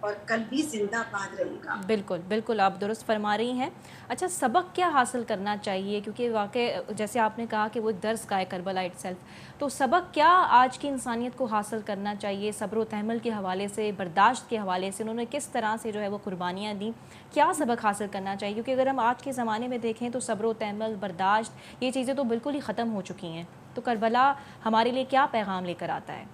اور کل بھی زندہ باد رہے گا. بالکل بالکل آپ درست فرما رہی ہیں. اچھا سبق کیا حاصل کرنا چاہیے، کیونکہ واقع جیسے آپ نے کہا کہ وہ ایک درس کا ہے کربلا اٹ سیلف، تو سبق کیا آج کی انسانیت کو حاصل کرنا چاہیے صبر و تحمل کے حوالے سے، برداشت کے حوالے سے، انہوں نے کس طرح سے جو ہے وہ قربانیاں دیں، کیا سبق حاصل کرنا چاہیے؟ کیونکہ اگر ہم آج کے زمانے میں دیکھیں تو صبر و تحمل، برداشت، یہ چیزیں تو بالکل ہی ختم ہو چکی ہیں. تو کربلا ہمارے لیے کیا پیغام لے کر آتا ہے؟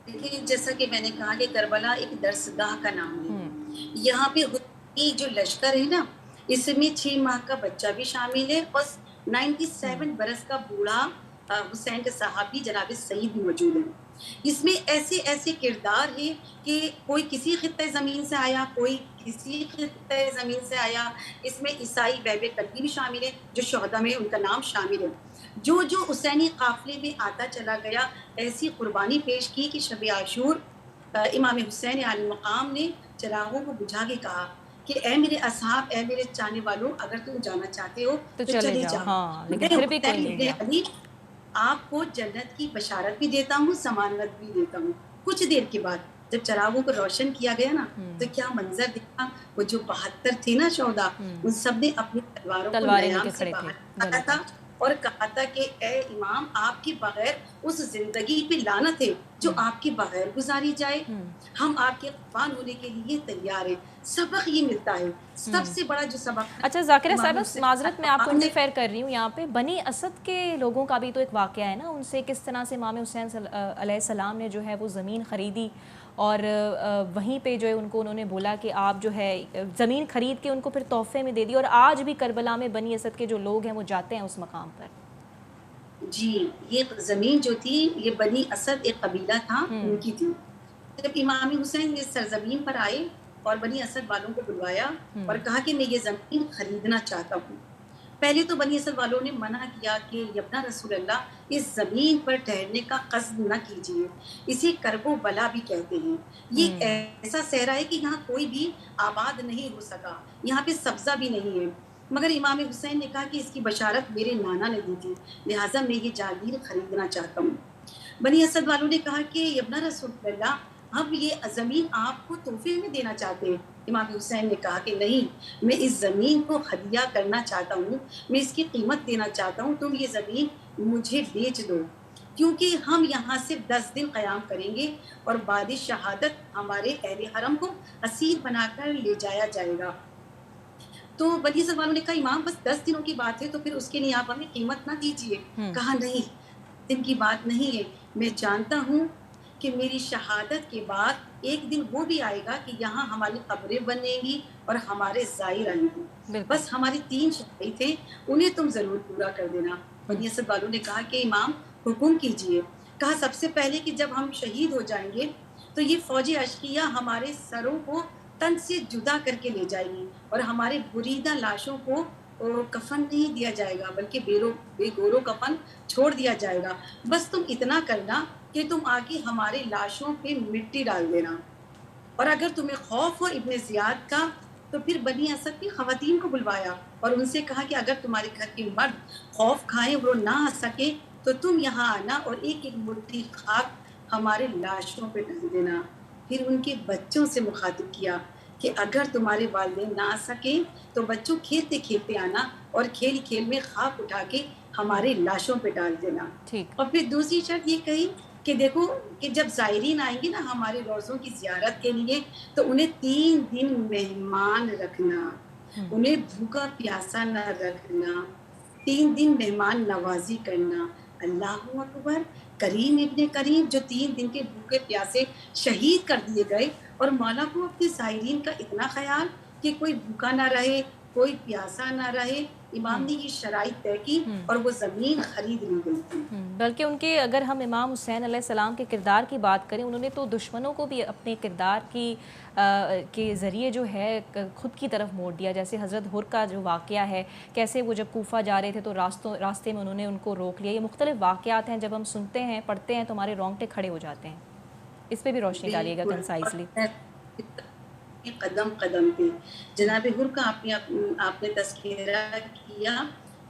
دیکھیے جیسا کہ میں نے کہا کہ کربلا ایک درسگاہ کا نام ہے. یہاں پہ حسین جو لشکر ہے نا، اس میں 6 ماہ کا بچہ بھی شامل ہے اور 97 برس کا بوڑھا حسین کے صحابی جناب سعید بھی موجود ہے. اس میں ایسے ایسے کردار ہیں کہ کوئی کسی خطۂ زمین سے آیا، کوئی کسی خطۂ زمین سے آیا. اس میں عیسائی بیبے قلبی بھی شامل ہے جو شہدا میں ان کا نام شامل ہے. جو حسینی قافلے میں آتا چلا گیا، ایسی قربانی پیش کی کہ شب عاشور امام حسین علیہ مقام نے چراغوں کو بجھا کے کہا کہ اے میرے اصحاب، اے میرے چاہنے والوں، اگر تم جانا چاہتے ہو تو تو چلے چلے جاؤ. جاؤ. ہاں لیکن میں پھر بھی کوئی حسین نہیں ابن گیا. علی آپ کو جنت کی بشارت بھی دیتا ہوں، ضمانت بھی دیتا ہوں. کچھ دیر کے بعد جب چراغوں کو روشن کیا گیا نا، تو کیا منظر دیکھا. وہ جو 72 تھے نا شہدا، ان سب نے اپنی تلواروں کو تلواریں لے کے نیام سے کھڑے تھے باہر گلے نکالا پہ. تھا اور کہا تھا کہ اے امام، آپ کے بغیر اس زندگی پہ لعنت ہے جو آپ کے بغیر گزاری جائے. ہم آپ کے قربان ہونے کے لیے تیار ہیں. سبق یہ ملتا ہے، سب سے بڑا جو سبق اچھا ذاکرہ امام صاحبہ، حسین معذرت میں آپ کو مقام نے. انٹرفیئر کر رہی ہوں یہاں پہ. بنی اسد کے لوگوں کا بھی تو ایک واقعہ ہے نا، ان سے کس طرح سے امام حسین علیہ السلام نے جو ہے وہ زمین خریدی اور وہیں پہ جو ہے انہوں نے بولا کہ آپ جو ہے زمین خرید کے ان کو پھر تحفے میں دے دی، اور آج بھی کربلا میں بنی اسد کے جو لوگ ہیں وہ جاتے ہیں اس مقام پر. جی، یہ زمین جو تھی یہ بنی اسد ایک قبیلہ تھا، ان کی تھی. جب امام حسین اس سرزمین پر آئے اور بنی اسد والوں کو بلوایا اور کہا کہ میں یہ زمین خریدنا چاہتا ہوں. پہلے تو بنی اسد والوں نے منع کیا کہ یبنا رسول اللہ اس زمین پر ٹھہرنے کا قصد نہ کیجیے، اسے کرب و بلا بھی کہتے ہیں. یہ ایسا صحرا ہے کہ یہاں کوئی بھی آباد نہیں ہو سکا، یہاں پہ سبزہ بھی نہیں ہے. مگر امام حسین نے کہا کہ اس کی بشارت میرے نانا نے دی تھی، لہٰذا میں یہ جاگیر خریدنا چاہتا ہوں. بنی اسد والوں نے کہا کہ یبنا رسول اللہ، ہم یہ زمین آپ کو تحفے میں دینا چاہتے ہیں. امام حسین نے کہا کہ نہیں، میں اس زمین کو ہدیہ کرنا چاہتا ہوں، میں اس کی قیمت دینا چاہتا ہوں. تم یہ زمین مجھے بیچ دو، کیونکہ ہم یہاں سے 10 دن قیام کریں گے اور بعد شہادت ہمارے اہل حرم کو اسیر بنا کر لے جایا جائے گا. تو بنی اسد والوں نے کہا امام بس 10 دنوں کی بات ہے، تو پھر اس کے لیے آپ ہمیں قیمت نہ دیجیے. کہا نہیں، دن کی بات نہیں ہے، میں جانتا ہوں کہ میری شہادت کے بعد ایک دن وہ بھی آئے گا کہ یہاں ہماری قبریں بنیں گی اور ہمارے زائر آئیں گے. بس ہماری 3 شرطیں تھے، انہیں تم ضرور پورا کر دینا. بنی اسد والوں نے کہا کہ امام حکم کیجیے. کہا سب سے پہلے کہ جب ہم شہید ہو جائیں گے تو یہ فوج اشقیہ ہمارے سروں کو تن سے جدا کر کے لے جائیں گی اور ہمارے بریدہ لاشوں کو کفن نہیں دیا جائے گا، بلکہ بے گورو کفن چھوڑ دیا جائے گا. بس تم اتنا کرنا کہ تم آ کے ہمارے لاشوں پہ مٹی ڈال دینا. اور اگر تمہیں خوف ہو ابن زیاد کا تو پھر بنی اسد کی خواتین کو بلوایا اور ان سے کہا کہ اگر تمہارے گھر کے مرد خوف کھائیں وہ نہ آ سکے تو تم یہاں آنا اور ایک ایک مٹھی خاک ہمارے لاشوں پہ ڈال دینا. پھر ان کے بچوں سے مخاطب کیا کہ اگر تمہارے والدین نہ آ سکے تو بچوں کھیلتے کھیلتے آنا اور کھیل کھیل میں خاک اٹھا کے ہمارے لاشوں پہ ڈال دینا. اور پھر دوسری شرط یہ کہی کہ دیکھو کہ جب زائرین آئیں گے نا ہمارے روزوں کی زیارت کے لیے تو انہیں 3 دن مہمان رکھنا، انہیں بھوکا پیاسا نہ رکھنا، 3 دن مہمان نوازی کرنا. اللہ اکبر. کریم ابن کریم جو 3 دن کے بھوکے پیاسے شہید کر دیے گئے، اور مولا کو اپنے زائرین کا اتنا خیال کہ کوئی بھوکا نہ رہے، کوئی پیاسا نہ رہے. امام نے یہ شرائط طے کی اور وہ زمین خرید لی گئی تھی. بلکہ ان کے اگر ہم امام حسین علیہ السلام کے کردار کی بات کریں، انہوں نے تو دشمنوں کو بھی اپنے کردار کے ذریعے جو ہے خود کی طرف موڑ دیا. جیسے حضرت ہر کا جو واقعہ ہے، کیسے وہ جب کوفہ جا رہے تھے تو راستے میں انہوں نے ان کو روک لیا. یہ مختلف واقعات ہیں، جب ہم سنتے ہیں پڑھتے ہیں تو ہمارے رونگٹے کھڑے ہو جاتے ہیں. اس پہ بھی روشنی ڈالیے گا کنسائزلی. قدم قدم پہ جناب ہر کا آپ نے تذکرہ کیا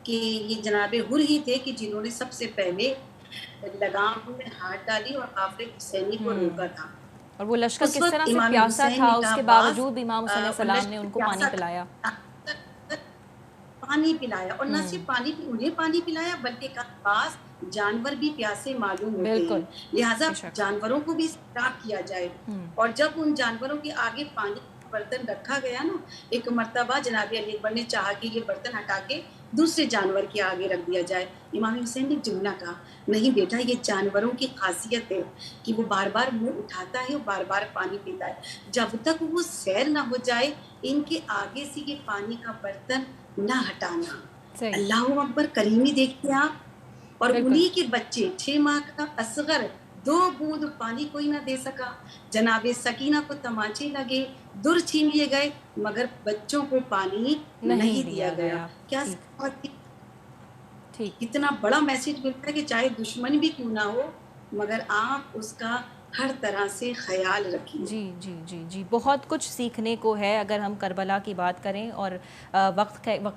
کہ یہ جناب ہر ہی تھے کہ جنہوں نے سب سے پہلے لگام میں ہاتھ ڈالی اور قافلے حسینی کو روکا تھا. اور وہ لشکر اس کس وقت طرح سے امام پیاسا حسین تھا، نے اس کہا کے باز باوجود بھی امام حسین علیہ السلام نے ان کو پانی پلایا۔ پانی پلایا، اور نہ ہوں، صرف انہیں پانی پلایا بلکہ کہا باز جانور بھی پیاسے معلوم ہوتے ہیں، بالکل، لہٰذا بے شک۔ جانوروں کو بھی خطاب کیا جائے۔ ہوں، اور جب ان جانوروں کے آگے پانی کا برتن رکھا گیا نا، ایک مرتبہ جناب علی اکبر نے چاہا کہ یہ برتن ہٹا کے دوسرے جانور کے آگے رکھ دیا جائے، امام حسین نے جملہ کہا نہیں بیٹا، یہ جانوروں کی خاصیت ہے کہ وہ بار بار منہ اٹھاتا ہے اور بار بار پانی پیتا ہے، جب تک وہ سیر نہ ہو جائے ان کے آگے سے یہ پانی کا برتن نہ ہٹانا۔ صحیح، اللہ اکبر، کریمی دیکھتے آپ، اور بالکل، انہی کے بچے 6 ماہ کا اصغر 2 بوند پانی کوئی نہ دے سکا، جناب سکینہ کو تمانچے لگے، در چھین لیے گئے، مگر بچوں کو پانی نہیں نہیں دیا دیا گیا۔ گیا۔ کیا ٹھیک، سمجھ ٹھیک۔ کتنا بڑا میسج ملتا ہے کہ چاہے دشمن بھی کیوں نہ ہو مگر آپ اس کا ہر طرح سے خیال رکھیے۔ جی جی جی جی، بہت کچھ سیکھنے کو ہے اگر ہم کربلا کی بات کریں، اور وقت